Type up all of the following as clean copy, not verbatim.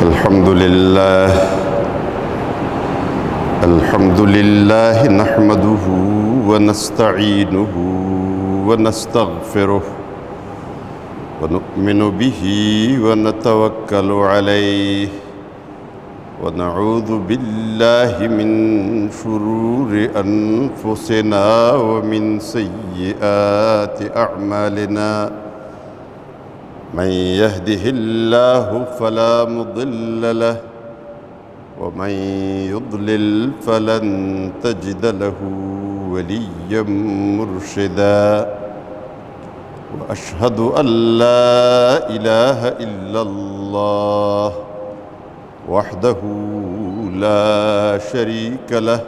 الحمد لله نحمده ونستعينه ونستغفره ونؤمن به ونتوكل عليه ونعوذ بالله من شرور أنفسنا ومن سيئات أعمالنا من يهده الله فلا مضل له ومن يضلل فلن تجد له وليا مرشدا وأشهد أن لا إله إلا الله وحده لا شريك له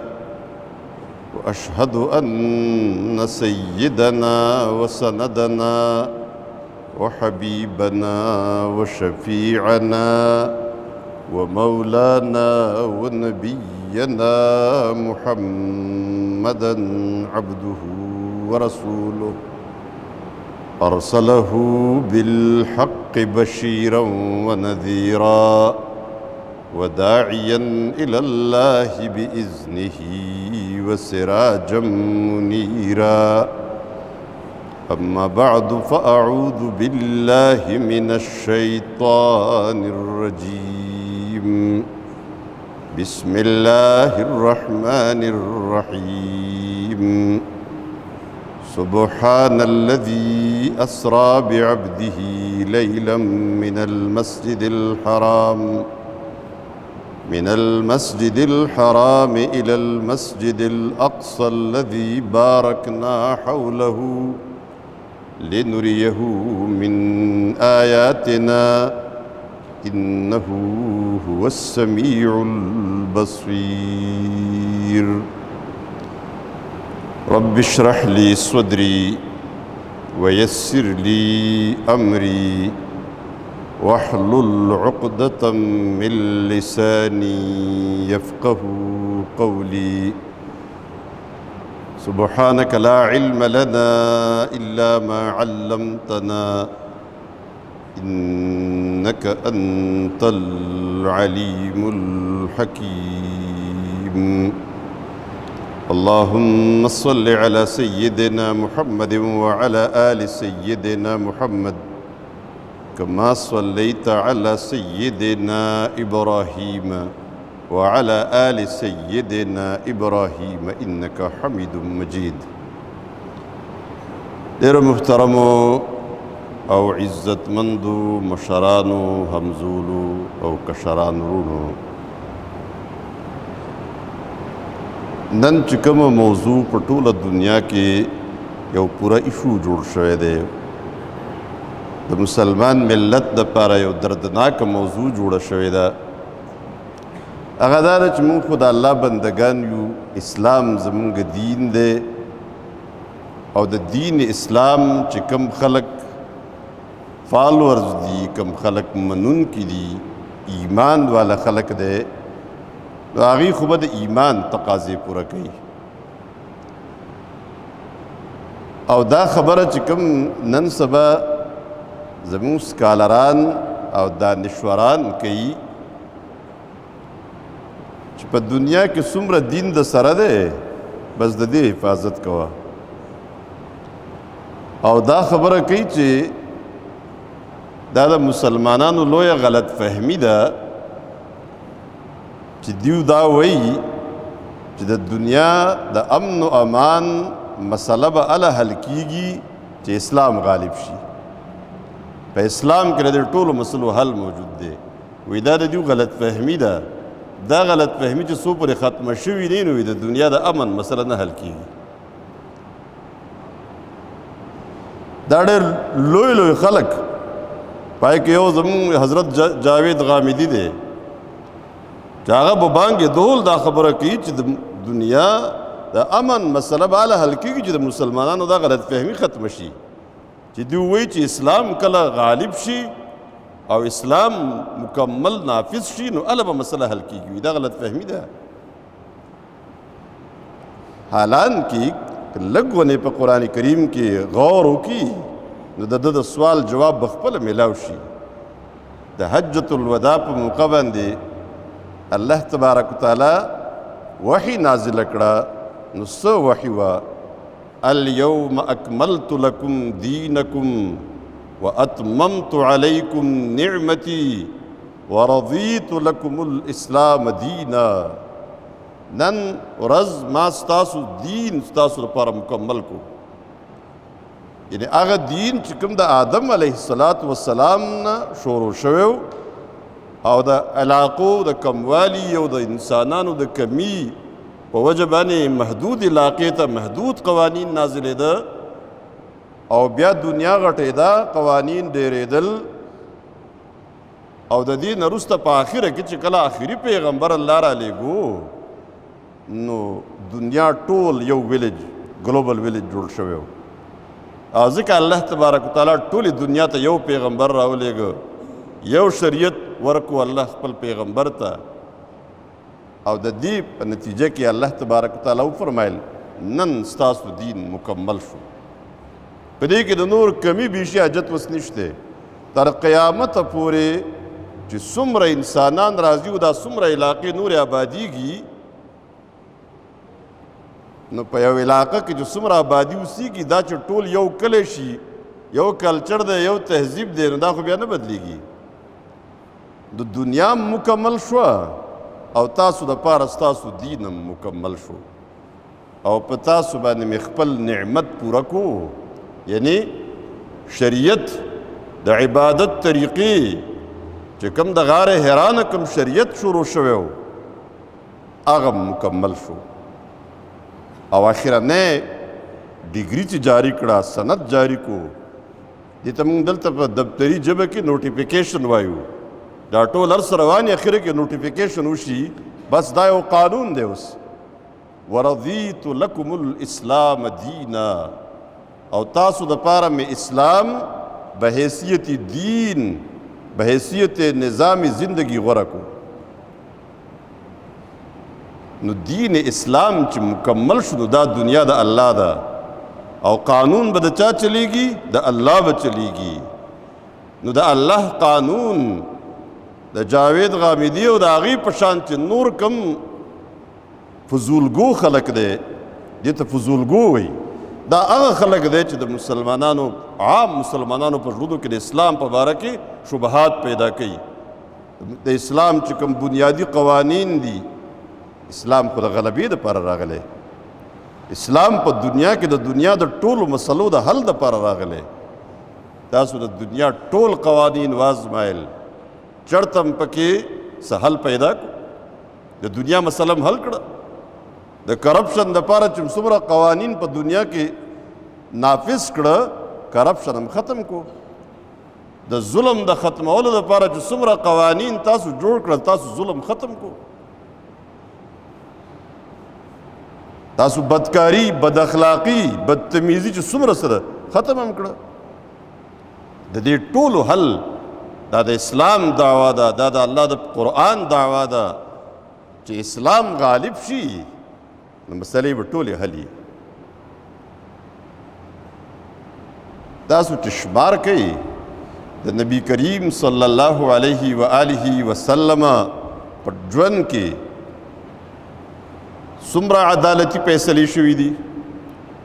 وأشهد أن سيدنا وسندنا وحبيبنا وشفيعنا ومولانا ونبينا محمدا عبده ورسوله أرسله بالحق بشيرا ونذيرا وداعيا إلى الله بإذنه وسراجا منيرا أما بعد فأعوذ بالله من الشيطان الرجيم بسم الله الرحمن الرحيم سبحان الذي أسرى بعبده ليلا من المسجد الحرام إلى المسجد الأقصى الذي باركنا حوله لنريه من آياتنا إنه هو السميع البصير رب اشرح لي صدري ويسر لي أمري واحلل عقدة من لساني يفقه قولي سبحانك لا علم لنا إلا ما علمتنا إنك أنت العليم الحكيم اللهم صل على سيدنا محمد وعلى آل سيدنا محمد كما صليت على سيدنا إبراهيم وعلى آل سيدنا إبراهيم إنك حميد مجيد دیر محترمو او عزت مندو مشرانو همزولو او کشران رونو نن چې کومه موضوع په ټوله دنیا کې یو پوره ایشو جوړ شوی دی د مسلمان ملت دپاره یو دردناک موضوع جوړه شوې ده هغه دا ده چې موږ خو د الله بندګان یو اسلام زموږ دین دی او د دین اسلام چې کم خلق فالورز دي کم خلق منونکي دي ایمان والا خلق دی نو هغوی خو به د ایمان تقاضې پوره کوي او دا خبره چې کوم نن سبا زموږ سکالران او دانشوران کوي چې په دنیا کې څومره دین د سره دی بس د دې حفاظت کوه او دا خبره کوي چې دا د مسلمانانو لویه غلط فهمي ده چې دیو دا وایي چې د دنیا د امن و امان مسله به هله حل کیږي چې اسلام غالب شي په اسلام کې د ټولو مسلو حل موجود دی وی دا د دیو غلط فهمي ده دا غلط فهمي چې څو پورې ختمه شوي نه نو د دنیا د امن مسله نه حل کیږي دا ډېر لوی لوی خلک پای کې یو زموږ حضرت جاوید غامدي دی چې هغه به بانګې دول دا خبره کوي چې د دنیا د امن مسله به هله حل کیږي چې د مسلمانانو دا غلط فهمي ختمه شي چې دوی وایي چې اسلام کله غالب شي او اسلام مکمل نافذ شي نو هله به مسله حل کیږي دا غلط فهمي ده حالانکه لږ ونې په قرآن کریم کې غور وکړي نو د ده د سوال جواب به خپله میلاو شي د حجۃ الوداع په موقع باندې الله تبارک وتعالی وحی نازل کړه. نو څه وحی وه؟ اليوم اکملت لکم دینکم واتممت علیکم نعمتی ورضیت لکم الاسلام دینا. نن ورځ ما ستاسو دین ستاسو لپاره مکمل کو. یعنی هغه دین چې کوم د آدم علیه السلام نه شروع شوی او د علاقو د کموالي او د انسانانو د کمی په وجه باندې محدود علاقې ته محدود قوانین نازلېده او بیا دنیا غټېده، قوانین ډېرېدل او د دې نه وروسته په آخره کې چې کله آخري پیغمبر الله رالیږو نو دنیا ټول یو ویلج ګلوبل ویلج جوړ شوی و. او ځکه الله تبارک وتعالی ټولې دنیا ته یو پیغمبر راولېږه، یو شریعت ورکو الله خپل پیغمبر ته. او د دې په نتیجه کې الله تبارک وتعالی وفرمایل نن ستاسو دین مکمل شو. په دې کې د نور کمی بیشي حاجت وس نشته. تر قیامت پورې چې څومره انسانان راځي او دا څومره علاقې نور آبادیږي، نو په یو علاقه کې چې څومره آبادي اوسیږي دا چې ټول یو کلی شي، یو کلچر دی، یو تهذیب دی، نو دا خو بیا نه بدلیږي. د دنیا مکمل شوه او تاسو دپاره ستاسو دین هم مکمل شو او په تاسو باندې مې خپل نعمت پوره کو. یعنی شریعت د عبادت طریقې چې کوم د غار حرا نه کوم شریعت شروع شوی و هغه مکمل شو. او اخرنۍ ډیګري چې جاری کړه، سند جاری کو، دې ته موږ دلته په دفتري ژبه کې نوټیفیکیشن وایو. دا ټول هر څه روان اخره کې نوټیفیکیشن وشي، بس دا یو قانون دی. اوس ورضیت لکم الاسلام دینا، او تاسو دپاره مې اسلام به حیثیت دین، به حیثیت نظام زندگی غوره کو. نو دین اسلام چې مکمل شو نو دا دنیا د الله ده او قانون به د چا چلیږي؟ د الله به چلیږي. نو د الله قانون د جاوید غامدي او د هغې په شان چې نور کم فضولګو خلک دی، دې ته فضولګو وایي، دا هغه خلک دی چې د مسلمانانو عام مسلمانانو په زړونو کې د اسلام په باره کې شبهات پیدا کوي. د اسلام چې کوم بنیادي قوانین دي، اسلام خو د غلبې دپاره راغلی. اسلام په دنیا کې د دنیا د ټولو مسلو د حل دپاره راغلی. تاسو د دنیا ټول قوانین وازمایل، چړته هم پکې څه حل پیدا کړو، د دنیا مسله هم حل کړه. د کرپشن دپاره چې څومره قوانین په دنیا کې نافذ کړه، کرپشن هم ختم کو. د ظلم د ختمولو دپاره چې څومره قوانین تاسو جوړ کړل، تاسو ظلم ختم کو. تاسو بدکاری، بد اخلاقی، بدتمیزی چې څومره سره ختم هم کړه. د دې ټولو حل دا د اسلام دعوا ده، دا د الله د قرآن دعوا ده چې اسلام غالب شي نو مسلې به ټولې حل وي. تاسو چې شمار کوئ د نبی کریم صلی الله علیه و آله وسلم په ژوند کې څومره عدالتي فیصلې شوي دي،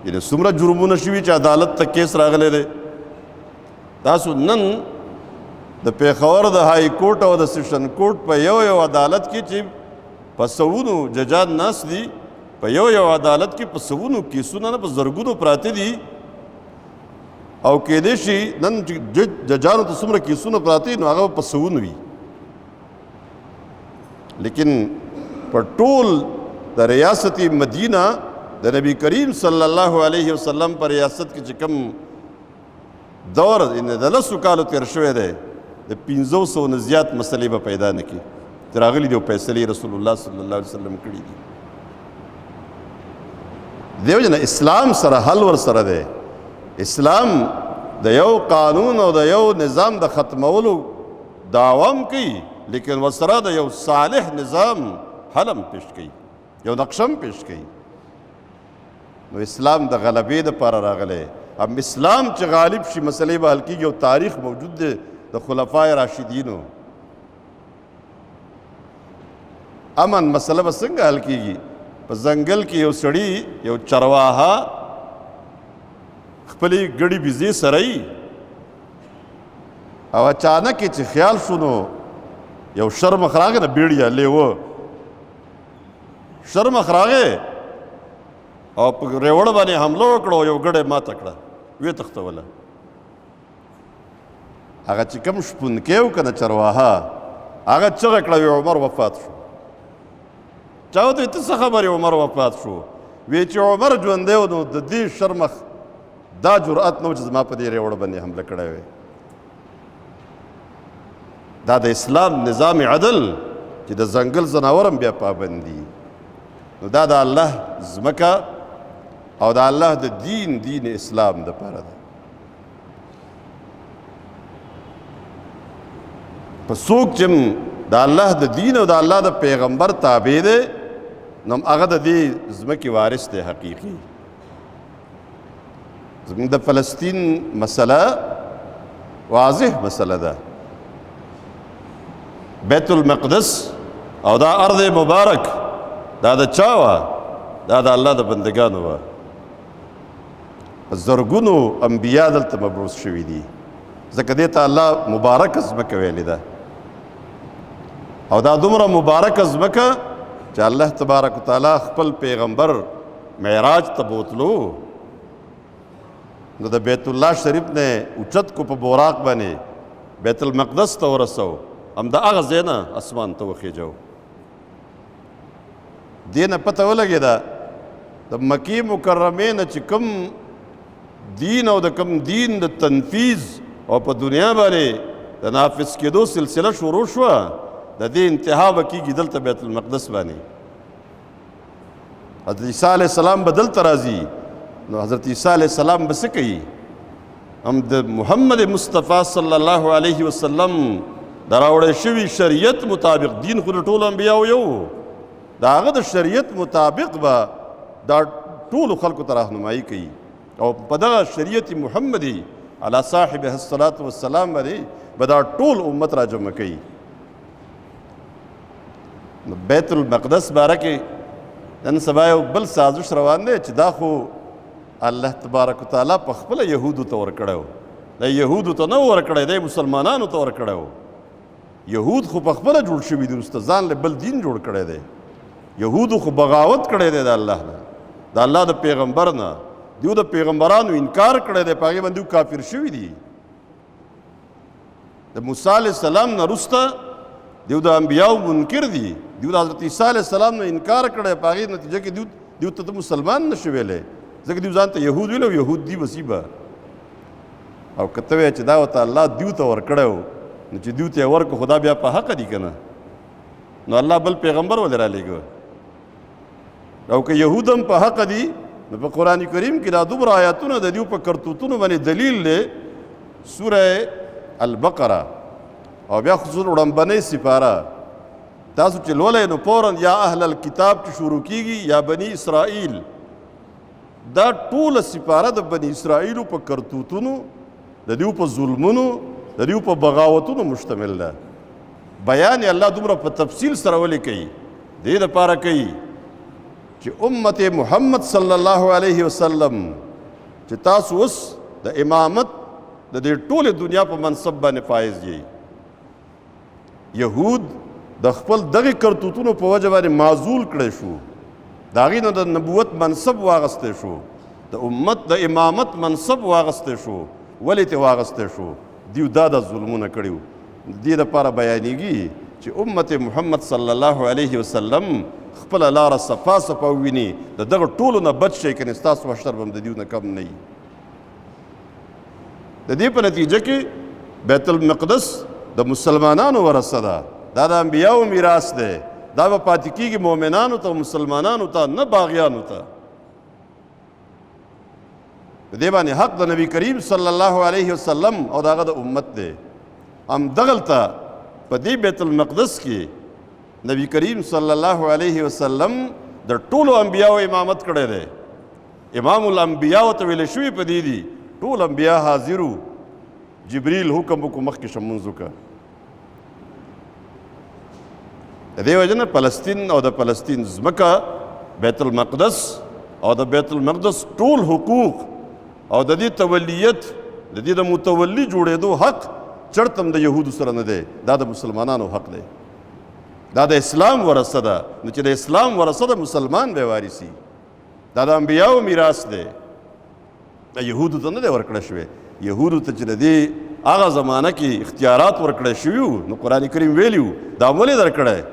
یعنې څومره جرمونه شوي چې عدالت ته کیس راغلی دی. تاسو نن د پیښور د های کورټ او د سیشن کورټ په یو عدالت کې چې په سوونو ججان ناست دي، په یو عدالت کې په سوونو کیسونه نه په زرګونو پراته دي، او کېدای شي نن چې ججانو ته څومره کیسونه پراته نو هغه په سوونو وي. لیکن په ټول د ریاست مدینه د نبی کریم صلی الله علیه وسلم په ریاست کې چې کوم دور د 10 کالو تېر شوی دی، د 500 نه زیات مسلې به پیدا نه کړي چې راغلي دي او فیصلې رسول الله صلی الله علیه وسلم کړي دي. دیو جن اسلام سره حل ور سره دی. اسلام د یو قانون او د یو نظام د ختمولو دعوام کوي، لیکن ورسره د یو صالح نظام حلم پیش کوي، یو نقشم پیش کوي. نو اسلام د غلبې دپاره راغلی. هم اسلام چې غالب شي مسلې به حل کېږي. او تاریخ موجود دی د خلفای راشدینو، امن مسله به څنګه حل کیږي؟ په ځنګل کې یو سړي یو چرواها خپلې ګړې بيزې سره یي او اچانک چې خیال شو نو یو شرمخ راغی نه بیړیا لیوه شرمخ راغی او په ریوړ باندې حمله وکړه یو ګړی ماته کړه ویې تښتوله. هغه چې کوم شپونکی و که نه چرواها هغه چغه کړه وی عمر وفات شو. چا ورته ته څه خبرې عمر وفات شو؟ وی چې عمر ژوندی و نو د دې شرمخ دا جرأت نه و چې زما په دې ریوړ باندې حمله کړی وی. دا د اسلام نظام عدل چې د ځنګل ځناور هم بیا پابند دي. نو دا د الله ځمکه او د الله د دین اسلام دپاره ده. په څوک چې د الله د دین او د الله د پیغمبر تابع دی نو هغه د دې ځمکې وارث دی حقیقي. زموږ د فلسطین مسله واضح مسله ده. بیت المقدس او دا ارض مبارک دا د چا وه؟ دا د الله د بندگانو وه. زرګونو انبیا دلته مبعوث شوي دي ځکه دې ته الله مبارکه ځمکه ویلې ده. او دا دومره مبارکه ځمکه چې الله تبارک وتعالی خپل پیغمبر معراج ته بوتلو نو د بیت الله شریف نه اوچت کو په بوراق باندې بیت المقدس ته ورسو همدا هغه ځای نه اسمان ته وخیجو. دې نه پته ولګېده د مکې مکرمې نه چې کوم دین او د کوم دین د تنفیذ او په دنیا باندې د نافذ کېدو سلسله شروع شوه د دې انتها به کېږي دلته بیت المقدس باندې. حضرت عیسی علیه السلام به دلته راځي نو حضرت عیسی علیه السلام به څه کوي؟ هم د محمد مصطفی صلی الله علیه وسلم د راوړی شوي شریعت مطابق دین خو د ټولو انبیاو یو د هغه د شریعت مطابق به دا ټولو خلکو ته راهنمایي کوي او په دغه شریعت محمدي علی صاحبه الصلاة والسلام باندې به دا ټول امت را جمع کوي. نو بیت المقدس باره کې نن سبا یو بل سازش روان دی چې دا خو الله تبارک وتعالی په خپله یهودو ته ورکړی و. دا یهودو ته نه و ورکړی دی مسلمانانو ته ورکړی و. یهود خو په خپله جوړ شوي دي وروسته ځان له بل دین جوړ کړی دی. یهودو خو بغاوت کړی دی د الله نه د الله د پیغمبر نه. دیو د پیغمبرانو انکار کړی دی په هغې باندې کافر شوي دي. د موسی علیه السلام نه وروسته دیو د انبیاو منکر دي. دیو د حضرت عیسی علیه السلام نه انکار کړی په هغې نتیجه کې دیو ته مسلمان نشي ویلی ځکه دیو ځان ته یهود ویلی او یهود دي وسي به. او که ته وایې چې دا ورته الله دیو ته ورکړی و نو چې دیو ته یې ورکړو خو دا بیا په حقه دي که نه نو الله بل پیغمبر ولې رالیږه. او که یهود هم په حقه دي نو په قرآن کریم کې دا دومره آیاتونه د دیو په کرتوتونو باندې دلیل دی. سوره البقره او بیا خصوصا وړاندنۍ سپاره تاسو چې لولئ نو فوراً یا اهل الکتاب چې شروع کیږي یا بني اسرائیل دا ټوله سپاره د بني اسرائیلو په کرتوتونو د دیو په ظلمونو د دیو په بغاوتونو مشتمل ده. بیان الله دومره په تفصیل سره ولې کوي؟ دې دپاره کوي چې امت محمد صلی الله علیه وسلم چې تاسو اوس د امامت د دې ټولې دنیا په منصب باندې فایز یې. یهود د خپل دغې کرتوتونو په وجه باندې معزول کړی شو. د هغې نه د نبوت منصب واغستی شو. د امت د امامت منصب واغستی شو. ولې ترې واغستی شو؟ دیو دا ظلمونه کړي وو. دې دپاره بیانېږي چې امت محمد صلی الله علیه وسلم خپله لاره صفا صفا وویني د دغه ټولو نه بچ شئ کنې ستاسو حشر به هم د دیو نه کم نه وي. د دې په نتیجه کې بیت المقدس د مسلمانانو ورثه ده. دا د انبیاو میراث دی. دا به پاتې کېږي مؤمنانو ته مسلمانانو ته نه باغیانو ته. د دې باندې حق د نبی کریم صلی الله علیه وسلم او د هغه د امت دی. همدغلته په دې بیت المقدس کې نبی کریم صلی الله علیه وسلم د ټولو انبیاو امامت کړی دی. امام الانبیاء ته ویل شوي په دې دي ټول انبیا حاضرو. جبریل حکم وکړو مخکې شه لمونځ وکړه. د دې وجه نه فلسطین او د فلسطین ځمکه بیت المقدس او د بیت المقدس ټول حقوق او د دې تولیت د دې د متولی جوړېدو حق چرته هم د یهودو سره نه دی، دا د مسلمانانو حق دی، دا د اسلام ورثه ده. نو چې د اسلام ورثه ده مسلمان به وارثي، دا د انبیاو میراث دی، دا یهودو ته نه دی ورکړی شوی. یهودو ته چې د دې هغه زمانه کې اختیارات ورکړی شوي وو نو قرآن کریم ویلي وو دا ولې درکړی،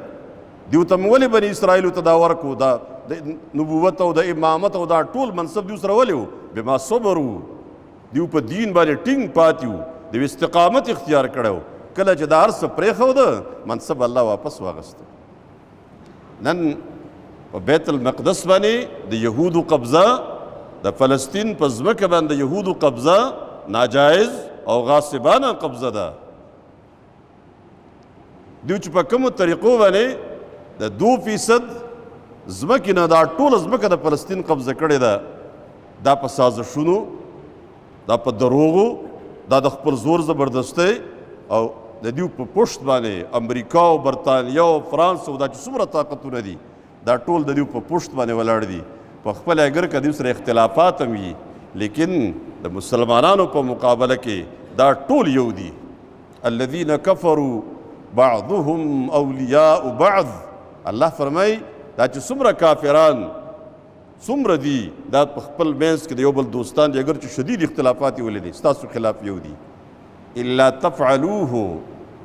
دیو ته ولې بني اسرائیلو ته دا ورکو، دا د نبوت او د امامت او دا ټول منصب دیو سره ولې وو؟ بما صبرو، دیو په دین باندې ټینګ پاتې وو، دیو استقامت اختیار کړی وو. کله چې دا هر څه پرېښوده منصب الله واپس واغسته. نن په بیت المقدس باندې د یهودو قبضه، د فلسطین په ځمکه باندې د یهودو قبضه ناجایز او غاصبانه قبضه ده. دیو چې په کومو طریقو باندې د 2% ځمکې نه دا ټوله ځمکه د فلسطین قبضه کړې ده، دا په سازشونو، دا په دروغو، دا د خپل زور زبردستۍ او د دیو په پشت باندې امریکا او برطانیه او فرانس او دا چې څومره طاقتونه دي دا ټول د دیو په پشت باندې ولاړ دي. په خپل اگر که دیو سره اختلافات هم وي لیکن د مسلمانانو په مقابله کې دا ټول یو دي. الذین کفروا بعضهم اولیاء بعض، الله فرمای دا چې څومره کافران څومره دي دا په خپل منځ کې د یو بل دوستان دي، اگر چې شدید اختلافات یې ولیدي ستاسو خلاف یو دي. الا تفعلوه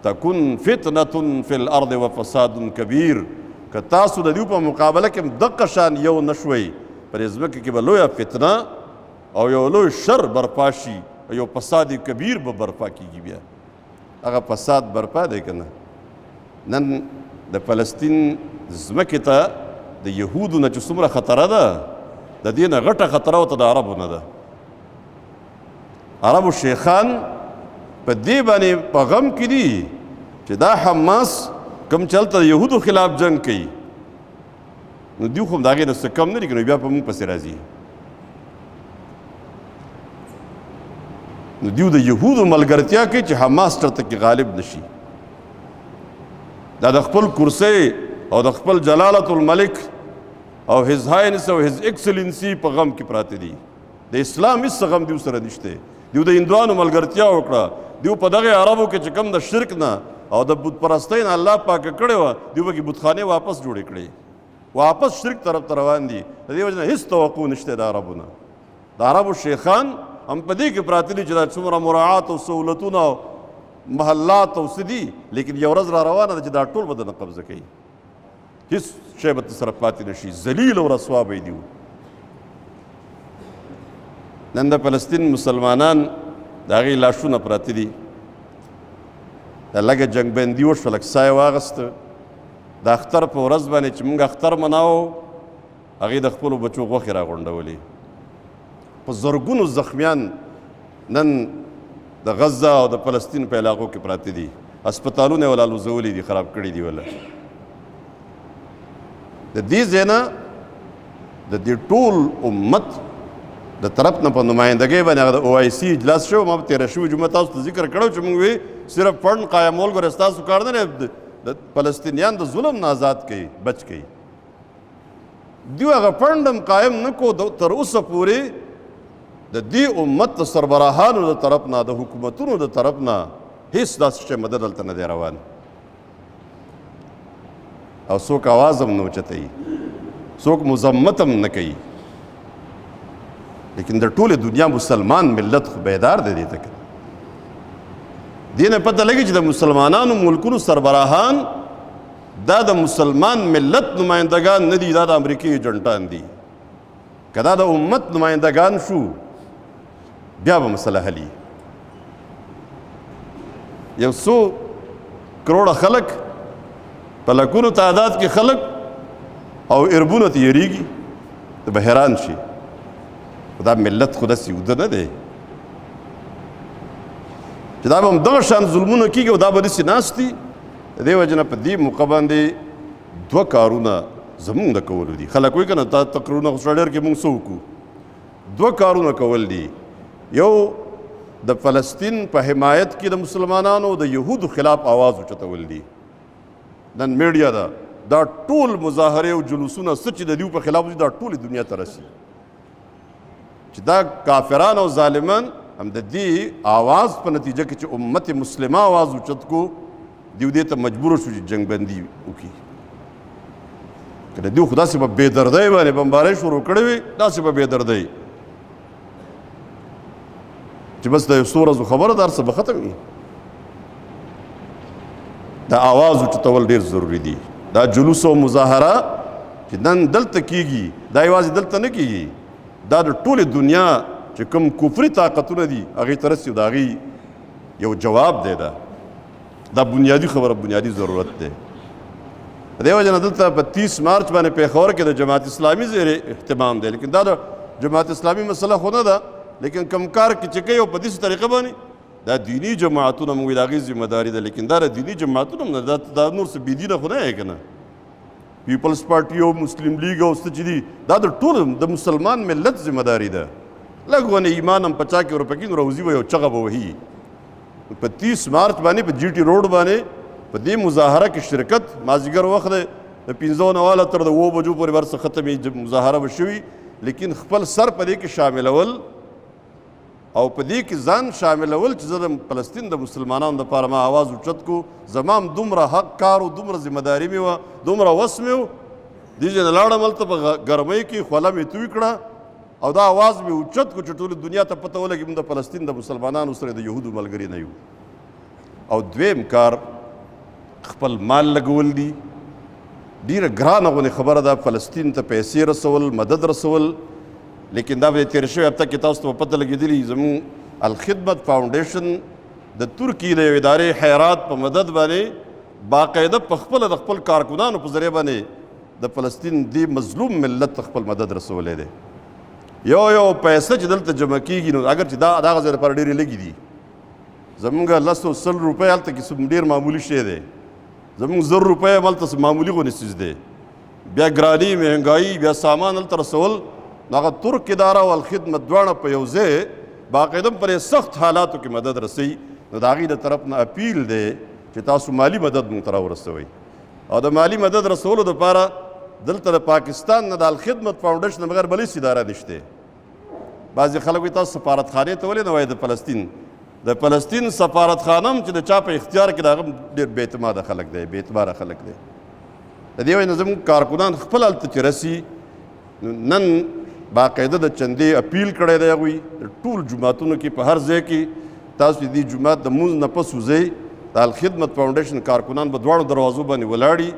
تكن فتنة في الارض وفساد كبير، که تاسو د دیو په مقابله کې دقه شان یو نشوي پر ځمکه کې به لویه فتنه او یو لوی شر برپا شي او یو فساد کبیر به برپا کیږي. بیا هغه فساد برپا دی که نه؟ نن د فلسطین ځمکې ته د یهودو نه چې څومره خطره ده د دې نه غټه خطره ورته د عربو نه ده. عربو شیخان په دې باندې په غم کې دي چې دا حماس کم چلته د یهودو خلاف جنگ کوي نو دیو خو هم د هغې نه څه کم نه دي که نو بیا په موږ پسې راځي. نو دیو د یهودو ملګرتیا کوي چې حماس چرته کې غالب نشي. دا د خپل کرسۍ او د خپل جلالت الملک او هز هاینس او هز ایکسلنسی په غم کې پراته دي. د اسلام هېڅ غم دیو سره نشته. دیو د هندوانو ملګرتیا وکړه، دیو په دغه عربو کې چې کوم د شرک نه او د بت پرستۍ نه الله پاکه کړې وه دیو به کې بتخانې واپس جوړې کړې، واپس شرک طرف ته روان دي. د دې وجه نه هېڅ توقع نشته د عربو نه. د عربو شیخان هم په دې کې پراته دي چې دا څومره مراعات او سهولتونه او محلات او څه دي، لیکن یو ورځ را روانه ده چې دا ټول به دنه قبضه کوي، هېڅ شی به سره پاتې نشي، ذلیل او رسوا به دیو. نن د فلسطین مسلمانان د هغې لاشونه پراته دي، د لږه جنګ بندي وشوه، لږ ساه یې واخیسته. د اختر په ورځ باندې چې موږ اختر مناوو هغې د خپلو بچو غوښې راغونډولې. په زرګونو زخمیان نن د غزه او د فلسطین په علاقو کې پراته دي، هسپتالونه یې ولا لوځولي دي، خراب کړي دي ولا. د دې ځای نه د دې ټول امت د طرف نه په نمایندګۍ باندې هغه د OIC اجلاس شو. ما په تېره شوي جمعه تاسو ته ذکر کړی چې موږ وی صرف فنډ قایمول ګوره ستاسو کار نه دی، د فلسطینیان د ظلم نه آزاد کوي، بچ کوي. دیو هغه فنډ هم قایم نه کو تر اوسه پورې د دې امت د سربراهانو د طرف نه، د حکومتونو د طرف نه هېڅ داسې شی مدد هلته نه دی روان او څوک اواز هم نه اوچتوي، څوک مذمت هم نه کوي. لیکن د ټولې دنیا مسلمان ملت خو بیدار دی دې ته که دې نه پته لګي چې د مسلمانانو ملکونو سربراهان دا د مسلمان ملت نمایندګان نه دي، دا د امریکې ایجنټان دي. که دا د امت نمایندګان شو بیا به مسله حلي. یو څو کروڑه خلک په لکونو تعداد کې خلک او اربونه ته یریږي ته به حیران شي. دا ملت خو داسې اوده نه دی چې دا به همدغه شان ظلمونه کېږي او دا به داسې ناست دي. د دې وجې نه په دې موقع باندې دوه کارونه زمونږ د کولو دي. خلک وایي که نه تا تقریرونه خو سره ډېر کې مونږ څه وکړو؟ دوه کارونه کول دي. یو د فلسطین په حمایت کې د مسلمانانو د یهودو خلاف آواز اوچتول دي. نن میډیا ده دا ټول مظاهرې او جلوسونه څه چې د دیو په خلاف دي دا ټولې دنیا ته رسي چې دا کافران او ظالمان هم د دې آواز په نتیجه کې چې امت مسلمه آواز اوچت کو دیو دې ته مجبور شو چې جنگ بندي وکړي که د دیو خو داسې په بې دردۍ باندې بمبارۍ شروع کړې وي داسې په بې دردۍ چې بس د یو څو ورځو خبره ده هر څه به ختم وي دا آواز اوچتول ډېر ضروري دي دا جلوس او مظاهره چې نن دلته کیږي دا یوازې دلته نه کیږي دا د ټولې دنیا چې کوم کفري طاقتونه دي هغې ته رسي د هغې یو جواب دی دا بنیادي خبره بنیادي ضرورت دی د دې وجه نه دلته په 30 مارچ باندې پیښور کې د جماعت اسلامي زیر اهتمام دی لیکن دا د جماعت اسلامي مسله خو نه ده لیکن کم کار کې چې کوي او په داسې طریقه باندې دا دینی جماعتونه موږ د هغې ذمه داري ده لیکن دا د دیني جماعتونه نه دا نور څه بېدینه خو نه یې که نه پیپلز پارټي او مسلم لیګ او څه چې دي دا د ټول د مسلمان ملت ذمه داري ده لږ ونه ایمان هم په چا کې ورپکې نو راوځي به یو چغه به وهي په 30 مارچ باندې په جي ټي روډ باندې په دې مظاهره کې شرکت مازدیګر وخت دی د 5 نواله تر د 7 بجو پورې ورڅه ختمې مظاهره به شوي لیکن خپل سر په دې کې شاملول او په دې کې ځان شاملول چې زه د فلسطین د مسلمانانو دپاره ما آواز اوچت کو زما هم دومره حق کار و دومره ذمهداري مې وه دومره وس مې و دې ځای نه لاړم هلته په ګرمۍ کې خوله مې توی کړه او دا آواز مې اوچت کو چې ټولې دنیا ته پته ولګي موږ د فلسطین د مسلمانانو سره د یهودو ملګري نه یو او دویم کار خپل مال لګول دي ډېره ګرانه غونې خبره ده فلسطین ته پیسې رسول مدد رسول لیکن دا به تېره شوې هفته کې تاسو ته په پته لګېدلي زموږ الخدمت فاونډیشن د ترکي د یو ادارې حیرات په مدد باندې باقاعده په خپله د خپل کارکنانو په ذریعه باندې د فلسطین دې مظلوم ملت ته خپل مدد رسولی دی یو پیسه چې دلته جمع کېږي نو اگر چې دا دغه ځای لپاره ډېرې لږې دي زموږ 100 روپۍ هلته کې ډېر معمولي شی دی زموږ 100 روپۍ هم هلته معمولي غونې څیز دی بیا ګراني مهنګایي بیا سامان هلته رسول نو هغه ترک اداره او الخدمت دواړه په یو ځای باقاعده پر سخت حالاتو کې مدد رسوي نو د هغې د طرف نه اپیل دی چې تاسو مالی مدد موږ ته راورسوئ او د مالی مدد رسولو دپاره دلته د پاکستان نه د الخدمت فاونډیشن نه بغیر بل هېڅ اداره نشته بعضې خلک وایي تاسو سفارتخانې ته ولې نه وایي د فلسطین سفارتخانه هم چې د چا په اختیار کې د هغه ډېر بې اعتماده خلک دی بې اعتباره خلک دی د دې وجې نه زموږ کارکنان خپل هلته چې رسي نن باقاعده د چندې اپیل کړی دی هغوی د ټول جوماتونو کې په هر ځای کې تاسو دې جومات د مونځ نه پس وځئ د الخدمت فاونډیشن کارکنان به دواړو دروازو باندې ولاړي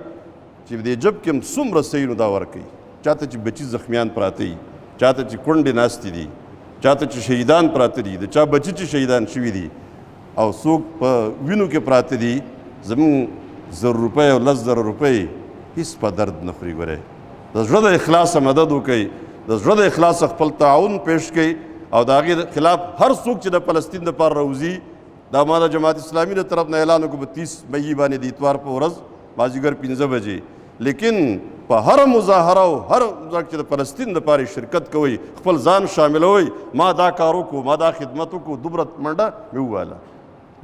چې دې جب کې هم څومره صحیح نو دا ورکوي چاته چې بچي زخمیان پراته دي چاته چې کونډې ناستې دي چاته چې شهیدان پراته دي د چا بچي چې شهیدان شوي دي او څوک په وینو کې پراته دي زموږ 100 روپۍ او 10,000 روپۍ هېڅ په درد نه خوري ګورئ د زړه د اخلاصه مدد وکئ د زړه د اخلاصه خپل تعاون پیش کړئ او د هغې خلاف هر څوک چې د فلسطین دپاره راوځي دا ما د جماعت اسلامي د طرف نه اعلان وکړو په 30 مئی باندې د اتوار په ورځ مازدیګر 5 بجې لیکن په هر مظاهره او هر ځای چې د فلسطین دپاره شرکت کوئ خپل ځان شاملوئ ما دا کار وکړو ما دا خدمت وکړو دومره منډه مې وویله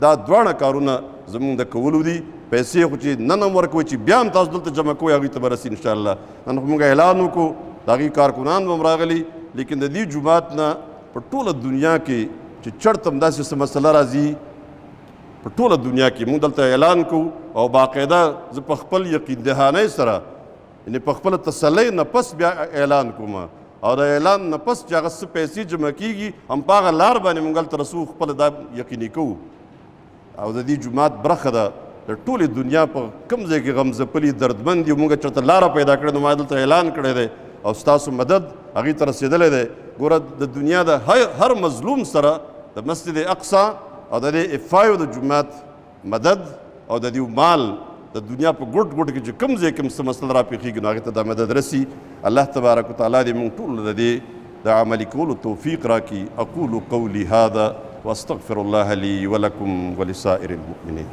دا دواړه کارونه زموږ د کولو دي پیسې خو چې نن هم ورکوئ چې بیا هم تاسو دلته جمع کوئ هغوی ته به رسي انشاءالله نن خو موږ اعلان وکړو د هغې کارکنان به هم راغلي لیکن د دې جومات نه په ټوله دنیا کې چې چرته هم داسې څه مسله راځي په ټوله دنیا کې موږ دلته اعلان کوو او باقاعده زه په خپل یقین دهانۍ سره یعنې په خپله تسلۍ نه پس بیا اعلان کوم او د اعلان نه پس چې هغه څه پیسې جمع کېږي هم په هغه لار باندې موږ هلته رسو خپله دا یقیني کوو او د دې جومات برخه ده د ټولې دنیا په کوم ځای کې غمځپلي دردمند دي موږ چېرته لاره پیدا کړې نو ما دلته اعلان کړی دی او ستاسو مدد هغې ته رسېدلی دی ګوره د دنیا د هر مظلوم سره د مسجد اقصی او د دې افایو د جومات مدد او د دې مال د دنیا په ګوټ ګوټ کې چې کوم ځای کې څه مسله راپېښېږي نو هغې ته دا مدد رسي الله تبارک وتعالی دې موږ ټولو د دې د عملي کولو توفیق راکړي اقول قولي هذا واستغفر الله لي ولكم ولسائر المؤمنين